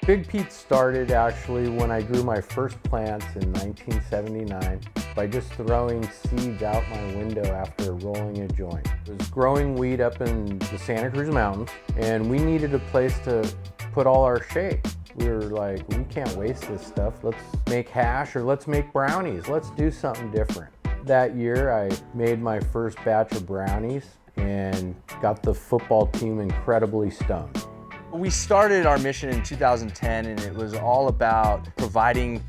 Big Pete started actually when I grew my first plants in 1979 by just throwing seeds out my window after rolling a joint. It was growing weed up in the Santa Cruz mountains, and we needed a place to put all our shade. We were like, we can't waste this stuff. Let's make hash or let's make brownies. Let's do something different. That year I made my first batch of brownies and got the football team incredibly stoned. We started our mission in 2010, and it was all about providing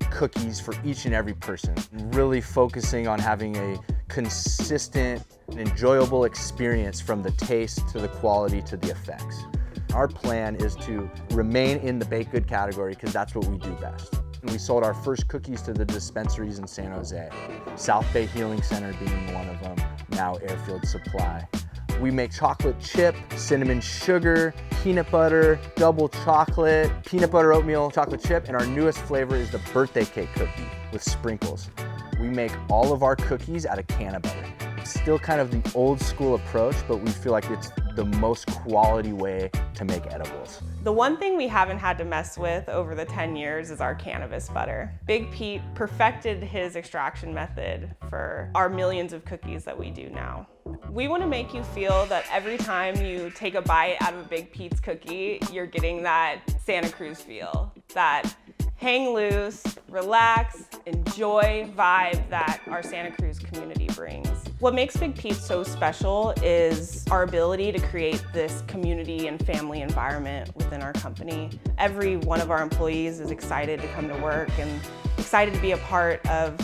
cookies for each and every person, really focusing on having a consistent and enjoyable experience from the taste to the quality to the effects. Our plan is to remain in the baked good category because that's what we do best. And we sold our first cookies to the dispensaries in San Jose, South Bay Healing Center being one of them, now Airfield Supply. We make chocolate chip, cinnamon sugar, peanut butter, double chocolate, peanut butter oatmeal chocolate chip, and our newest flavor is the birthday cake cookie with sprinkles. We make all of our cookies out of can of butter. It's still kind of the old school approach, but we feel like it's the most quality way to make edibles. The one thing we haven't had to mess with over the 10 years is our cannabis butter. Big Pete perfected his extraction method for our millions of cookies that we do now. We want to make you feel that every time you take a bite out of a Big Pete's cookie, you're getting that Santa Cruz feel, that hang loose, relax, enjoy vibe that our Santa Cruz community brings. What makes Big Pete so special is our ability to create this community and family environment within our company. Every one of our employees is excited to come to work and excited to be a part of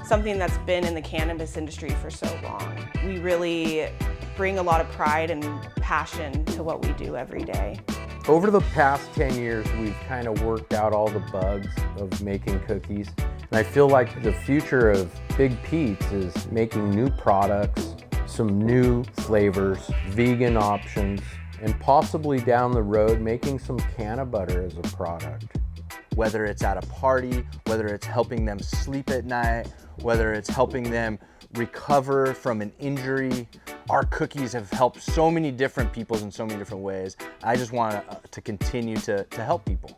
something that's been in the cannabis industry for so long. We really bring a lot of pride and passion to what we do every day. Over the past 10 years, we've kind of worked out all the bugs of making cookies. And I feel like the future of Big Pete's is making new products, some new flavors, vegan options, and possibly down the road, making some canna butter as a product. Whether it's at a party, whether it's helping them sleep at night, whether it's helping them recover from an injury, our cookies have helped so many different people in so many different ways. I just want to continue to help people.